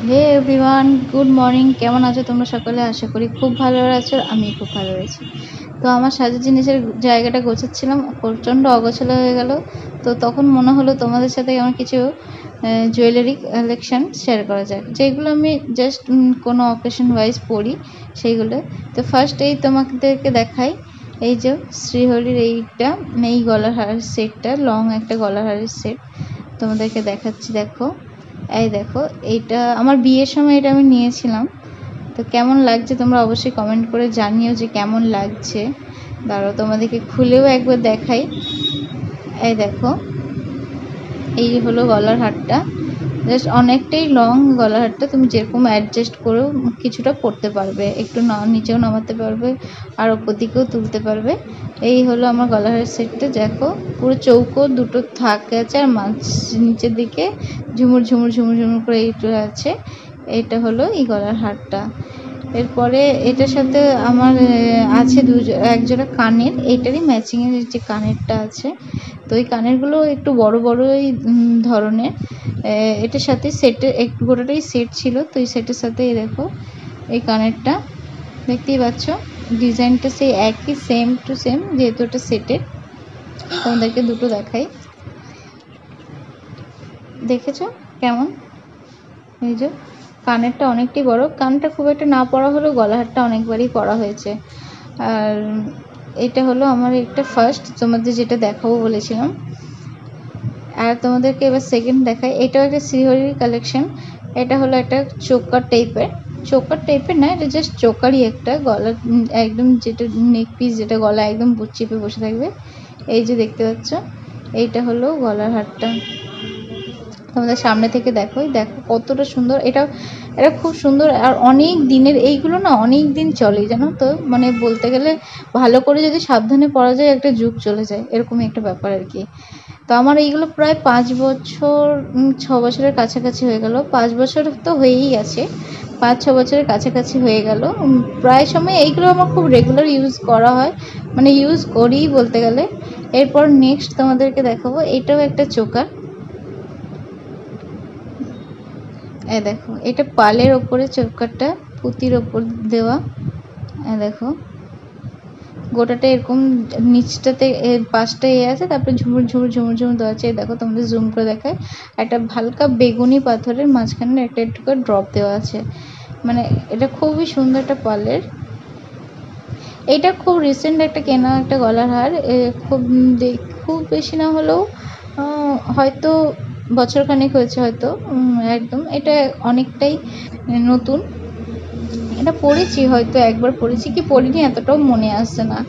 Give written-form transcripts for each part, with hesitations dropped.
হে everyone, good morning. কেমন আছো তোমরা সকলে? আশা করি খুব ভালো আছো। আমি খুব ভালো রয়েছি। তো আমার সাজের জিনিসের জায়গাটা গোছাচ্ছিলাম, প্রচণ্ড অগোছালো হয়ে গেল। তো তখন মনে হলো তোমাদের সাথে আমার কিছু জুয়েলারি কালেকশান শেয়ার করা যাক, যেগুলো আমি জাস্ট কোনো অকেশন ওয়াইজ পরি সেইগুলো। তো ফার্স্ট এই তোমাদেরকে দেখাই, এই যে শ্রীহরির এইটা, এই গলার হারের সেটটা, লং একটা গলার হারের সেট তোমাদেরকে দেখাচ্ছি। দেখো, এই দেখো, এইটা আমার বিয়ের সময় এটা আমি নিয়েছিলাম। তো কেমন লাগছে তোমরা অবশ্যই কমেন্ট করে জানিও যে কেমন লাগছে। দাঁড়াও তোমাদেরকে খুলেও একবার দেখাই। এই দেখো, এই হলো গলার হারটা। জাস্ট অনেকটাই লং গলার হারটা, তুমি যেরকম অ্যাডজাস্ট করেও কিছুটা পরতে পারবে, একটু নিচেও নামাতে পারবে আর ওপর দিকেও তুলতে পারবে। এই হলো আমার গলার হারের সেটটা। দেখো, পুরো চৌকো দুটো থাক আছে আর নিচের দিকে ঝুমুর ঝুমুর ঝুমুর ঝুমুর করে এইটা আছে। এটা হলো এই গলার হারটা। এরপরে এটার সাথে আমার আছে এক জোড়া কানের, এইটারই ম্যাচিংয়ের যে কানেরটা আছে। তো এই কানেরগুলো একটু বড় বড়ই ধরনের। এটার সাথে সেটে একটু গোটাটাই সেট ছিল। তো এই সেটের সাথে দেখো এই কানেরটা, দেখতেই পাচ্ছ ডিজাইনটা সেই একই, সেম টু সেম, যেহেতু এটা সেটের। তোমাদেরকে দুটো দেখাই, দেখেছো কেমন? এই যে কানেরটা অনেকটাই বড়, কানটা খুব একটা না পরা হলেও গলাহারটা অনেকবারই পরা হয়েছে। আর এটা হলো আমার একটা ফার্স্ট, তোমাদের যেটা দেখাবো বলেছিলাম। আর তোমাদেরকে এবার সেকেন্ড দেখাই। এটাও একটা শ্রীহরির কালেকশন। এটা হলো একটা চোকার টাইপের, চোকার টাইপের না, এটা জাস্ট চোকারই একটা গলা, একদম যেটা নেক পিস, যেটা গলা একদম চেপে বসে থাকবে। এই যে দেখতে পাচ্ছ, এইটা হলো গলার হারটা। তোমাদের সামনে থেকে দেখো, দেখো কতটা সুন্দর। এটা খুব সুন্দর আর অনেক দিনের, এইগুলো না অনেক দিন চলে, জানো তো। মানে বলতে গেলে ভালো করে যদি সাবধানে পরা যায় একটা যুগ চলে যায়, এরকমই একটা ব্যাপার আর কি। তো আমার এইগুলো প্রায় 5 বছর 6 বছরের কাছাকাছি হয়ে গেল। 5 বছর তো হয়েই গেছে, 5-6 বছরের কাছাকাছি হয়ে গেল। প্রায় সময় এইগুলো আমার খুব রেগুলার ইউজ করা হয়, মানে ইউজ করি বলতে গেলে। এরপর নেক্সট তোমাদেরকে দেখাবো, এটাও একটা চোকার। দেখো, এটা পালের ওপরে চোকারটা, পুঁতির ওপর দেওয়া। দেখো গোটাটা এরকম, নিচটাতে পাঁচটা আছে, তারপরে ঝুমুর ঝুমুর ঝুমুর ঝুমুর দেওয়া আছে। দেখো তোমাদের জুম করে দেখায়, একটা হালকা বেগুনি পাথরের মাঝখানে একটা একটু করে ড্রপ দেওয়া আছে। মানে এটা খুবই সুন্দর একটা পালের। এটা খুব রিসেন্ট একটা কেনা একটা গলার হার। খুব খুব বেশি না হলেও হয়তো বছরখানেক হয়েছে হয়তো। একদম এটা অনেকটাই নতুন। এটা পড়েছি, হয়তো একবার পড়েছি কি পড়িনি এতটাও মনে আসছে না।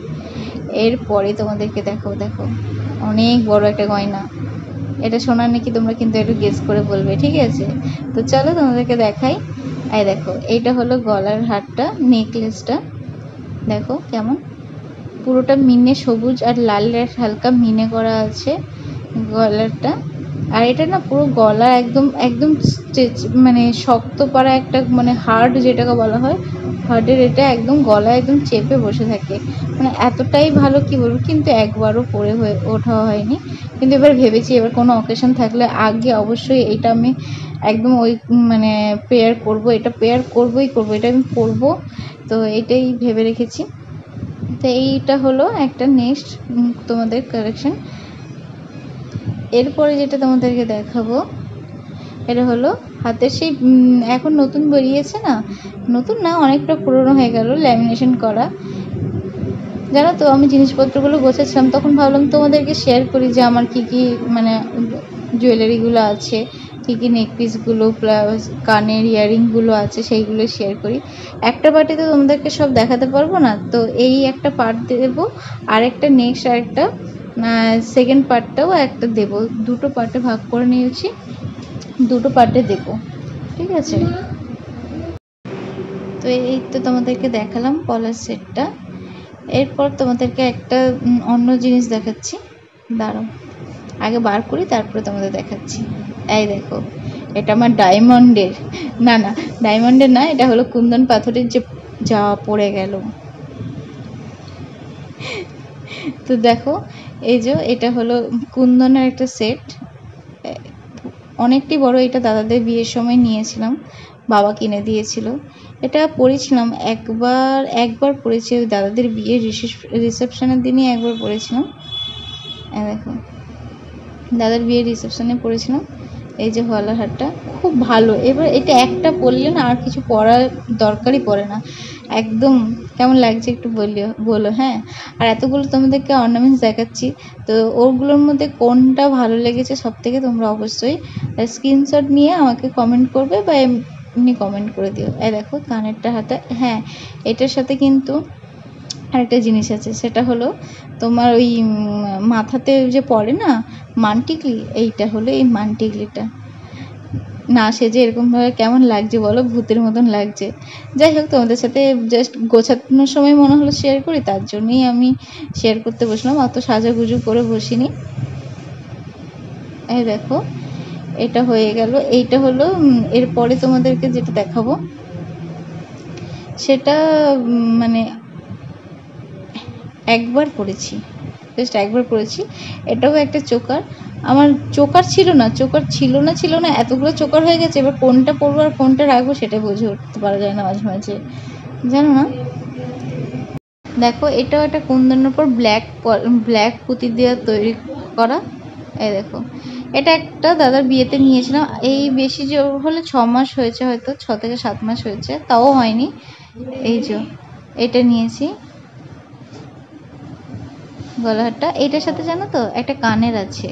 এরপরে তোমাদেরকে দেখো, দেখো অনেক বড় একটা গয়না। এটা শোনার নাকি তোমরা কিন্তু একটু গেস করে বলবে, ঠিক আছে? তো চলো তোমাদেরকে দেখাই। এই দেখো, এইটা হলো গলার হারটা, নেকলেসটা। দেখো কেমন, পুরোটা মিনে সবুজ আর লালের হালকা মিনে করা আছে গলারটা। আর এটা না পুরো গলা একদম একদম মানে শক্ত পাড়া একটা, মানে হার্ড যেটাকে বলা হয়, হার্ডের। এটা একদম গলা একদম চেপে বসে থাকে, মানে এতটাই ভালো কি বলবো। কিন্তু একবারও পরে হয়ে ওঠা হয়নি। কিন্তু এবার ভেবেছি এবার কোনো অকেশন থাকলে আগে অবশ্যই এটা আমি একদম ওই মানে পেয়ার করব, এটা পেয়ার করবই করবো, এটা আমি পরবো। তো এটাই ভেবে রেখেছি। তো এইটা হলো একটা নেক্সট তোমাদের কালেকশন। এরপরে যেটা তোমাদেরকে দেখাবো, এটা হলো হাতের সেই এখন নতুন বেরিয়েছে না, নতুন না অনেকটা পুরনো হয়ে গেল, ল্যামিনেশন করা। জানো তো, আমি জিনিসপত্রগুলো গোছাচ্ছিলাম, তখন ভাবলাম তোমাদেরকে শেয়ার করি যে আমার কি কি মানে জুয়েলারিগুলো আছে, কী কী নেকপিসগুলো প্লাস কানের ইয়াররিংগুলো আছে, সেইগুলো শেয়ার করি। একটা পার্টে তো তোমাদেরকে সব দেখাতে পারবো না, তো এই একটা পার্ট দেবো, আর একটা নেক্সট আরেকটা সেকেন্ড পার্টটাও একটা দেবো। দুটো পার্টে ভাগ করে নিয়েছি, দুটো পার্টে দেবো, ঠিক আছে? তো এই তো তোমাদেরকে দেখালাম পলার সেটটা। এরপর তোমাদেরকে একটা অন্য জিনিস দেখাচ্ছি, দাঁড়াও আগে বার করি তারপরে তোমাদের দেখাচ্ছি। এই দেখো, এটা আমার ডায়মন্ডের, না না ডায়মন্ডের না, এটা হলো কুন্দন পাথরের, যে যা পড়ে গেল। তো দেখো, এই যে এটা হলো কুন্দনের একটা সেট, অনেকটাই বড়। এটা দাদাদের বিয়ের সময় নিয়েছিলাম, বাবা কিনে দিয়েছিল। এটা পরেছিলাম একবার পরেছি, ওই দাদাদের বিয়ের রিসেপশনের দিনই একবার পরেছিলাম। দেখো দাদার বিয়ের রিসেপশনে পরেছিলাম। এই যে গলার হারটা খুব ভালো। এবার এটা একটা পরলে না আর কিছু পরার দরকারই পড়ে না, একদম। কেমন লাগছে একটু বলো হ্যাঁ। আর এতগুলো তোমাদেরকে অর্নামেন্টস দেখাচ্ছি, তো ওগুলোর মধ্যে কোনটা ভালো লেগেছে সব থেকে তোমরা অবশ্যই স্ক্রিনশট নিয়ে আমাকে কমেন্ট করবে বা এমনি কমেন্ট করে দিও। এই দেখো কানেরটা হাতে, হ্যাঁ এটার সাথে কিন্তু আরেকটা জিনিস আছে, সেটা হলো তোমার ওই মাথাতে যে পড়ে না মানটিকলি, এইটা হলো এই মানটিকলিটা। না সেজে এরকমভাবে কেমন লাগছে বলো, ভূতের মতন লাগছে। যাই হোক তোমাদের সাথে জাস্ট গোছানোর সময় মনে হলো শেয়ার করি, তার জন্যই আমি শেয়ার করতে বসলাম, অত সাজাগুজু করে বসিনি। এই দেখো এটা হয়ে গেল। এইটা হলো এরপরে তোমাদেরকে যেটা দেখাবো সেটা মানে একবার পরেছি, জাস্ট একবার পরেছি। এটাও একটা চোকার। আমার চোকার ছিল না, এতগুলো চোকার হয়ে গেছে। এবার কোনটা পরবো আর কোনটা রাখবো সেটাই বুঝে উঠতে পারা যায় না মাঝে মাঝে, জানো না। দেখো এটাও একটা কুন্দনের উপর ব্ল্যাক পুঁতি দিয়ে তৈরি করা। এই দেখো এটা একটা দাদার বিয়েতে নিয়েছিলাম, এই বেশি জোর হলে 6 মাস হয়েছে, হয়তো 6 থেকে 7 মাস হয়েছে, তাও হয়নি। এই যে এটা নিয়েছি গলাহারটা। এইটার সাথে জানো তো একটা কানের আছে,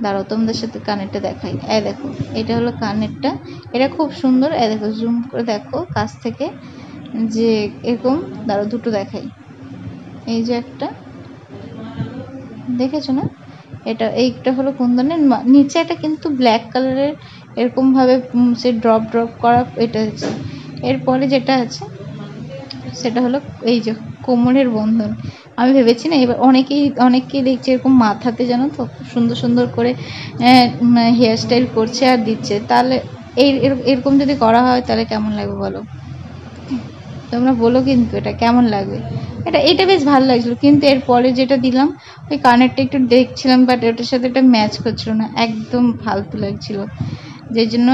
দাঁড়াও তোমাদের সাথে কানেরটা দেখাই। এই দেখো এটা হলো কানেরটা, এটা খুব সুন্দর। এই দেখো জুম করে দেখো কাছ থেকে, যে এরকম, দাঁড়াও দুটো দেখাই। এই যে একটা দেখেছো না, এইটা হলো কুন্দনের, নিচে এটা কিন্তু ব্ল্যাক কালারের এরকম ভাবে সে ড্রপ করা এটা আছে। এরপরে যেটা আছে সেটা হলো এই যে কোমরের বন্ধন। আমি ভেবেছি না, এবার অনেকেই দেখছি এরকম মাথাতে জানো তো সুন্দর সুন্দর করে হেয়ার স্টাইল করছে আর দিচ্ছে, তাহলে এরকম যদি করা হয় তাহলে কেমন লাগবে বলো, তোমরা বলো কিন্তু এটা কেমন লাগবে। এটা বেশ ভালো লাগছিলো, কিন্তু এরপরে যেটা দিলাম ওই কানেরটা একটু দেখছিলাম, বাট ওটার সাথে এটা ম্যাচ করছিল না, একদম ফালতু লাগছিল। যেই জন্য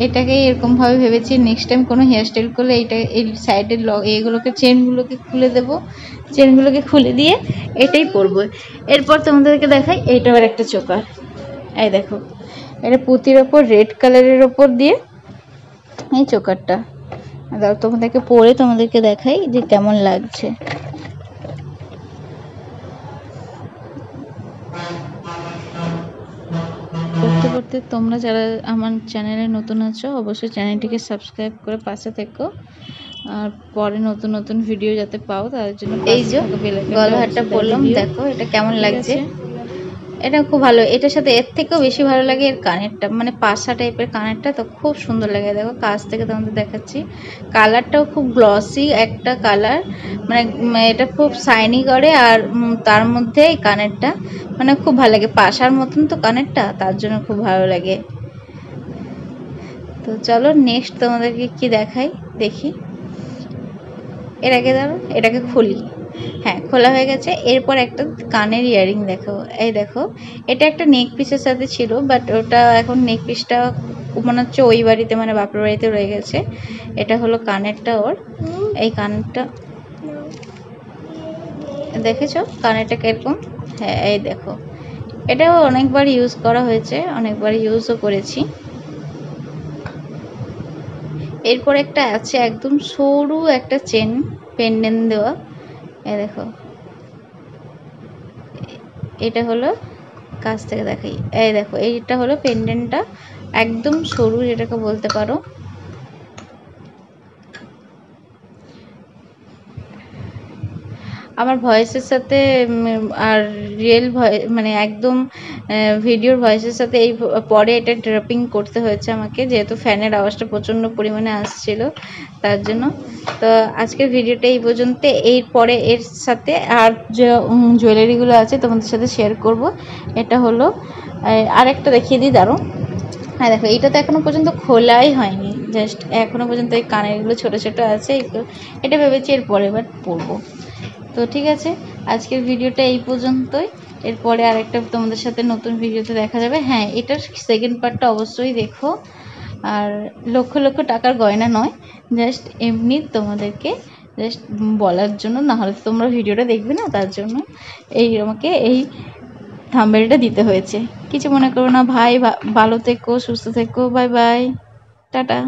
এটাকে এরকমভাবে ভেবেছি নেক্সট টাইম কোনো হেয়ারস্টাইল করলে এই সাইডের এইগুলোকে চেনগুলোকে খুলে দেবো, চেনগুলোকে খুলে দিয়ে এটাই পরবো। এরপর তোমাদেরকে দেখাই এইটা আবার একটা চোকার। এই দেখো এটা পুঁতির ওপর রেড কালারের ওপর দিয়ে এই চোকারটা, দাও তোমাদেরকে পরে তোমাদেরকে দেখাই যে কেমন লাগছে। করতে করতে তোমরা যারা আমার চ্যানেলে নতুন আছো অবশ্যই চ্যানেলটিকে সাবস্ক্রাইব করে পাশে থেকো, আর পরে নতুন নতুন ভিডিও যাতে পাও তার জন্য। এই যে গলাহারটা পরলাম, দেখো এটা কেমন লাগছে। এটা খুব ভালো, এটার সাথে এর থেকেও বেশি ভালো লাগে এর কানেরটা, মানে পাশা টাইপের কানেরটা, তো খুব সুন্দর লাগে। দেখো কাছ থেকে তোমাদের দেখাচ্ছি, কালারটাও খুব গ্লসি একটা কালার, মানে এটা খুব শাইনি করে, আর তার মধ্যে এই কানেরটা মানে খুব ভালো লাগে, পাশার মতন তো কানেরটা, তার জন্য খুব ভালো লাগে। তো চলো নেক্সট তোমাদেরকে কি দেখাই দেখি। এর আগে ধরো এটাকে খুলি, হ্যাঁ খোলা হয়ে গেছে। এরপর একটা কানের ইয়ারিং দেখো, এই দেখো এটা একটা নেক পিসের সাথে ছিল, বাট ওটা এখন নেক পিসটা মনে হচ্ছে ওই বাড়িতে মানে বাপের বাড়িতে রয়ে গেছে। এটা হলো কানেরটা ওর, এই কানেরটা দেখেছো কানেরটা কিরকম, হ্যাঁ এই দেখো এটাও অনেকবার ইউজ করা হয়েছে, অনেকবার ইউজও করেছি। এরপর একটা আছে একদম সরু একটা চেন পেন্ডেন্ট দেওয়া, এই দেখো এটা হলো কাছ থেকে দেখাই। এই দেখো এইটা হলো পেন্ডেন্টটা, একদম সরু যেটাকে বলতে পারো। আমার ভয়েসের সাথে আর রিয়েল ভয়েস মানে একদম ভিডিওর ভয়েসের সাথে এই পরে এটা ড্রপিং করতে হয়েছে আমাকে, যেহেতু ফ্যানের আওয়াজটা প্রচণ্ড পরিমাণে আসছিল তার জন্য। তো আজকের ভিডিওটা এই পর্যন্ত, এরপরে এর সাথে আর যে জুয়েলারিগুলো আছে তোমাদের সাথে শেয়ার করব। এটা হলো আরেকটা দেখিয়ে দিই, দাঁড়ো। হ্যাঁ দেখো এইটা তো এখনও পর্যন্ত খোলাই হয়নি, জাস্ট এখনও পর্যন্ত এই কানেরগুলো ছোটো ছোটো আছে, এটা ভেবেছি এরপরে এবার পরবো। তো ঠিক আছে আজকের ভিডিওটা এই পর্যন্তই। এরপরে আরেকটা তোমাদের সাথে নতুন ভিডিওতে দেখা যাবে। হ্যাঁ, এটার সেকেন্ড পার্টটা অবশ্যই দেখো। আর লক্ষ লক্ষ টাকার গয়না নয়, জাস্ট এমনি তোমাদেরকে জাস্ট বলার জন্য, নাহলে তোমরা ভিডিওটা দেখবে না, তার জন্য আমাকে এই থাম্বনেলটা দিতে হয়েছে। কিছু মনে করো না ভাই, ভালো থেকো, সুস্থ থেকো, বাই বাই, টাটা।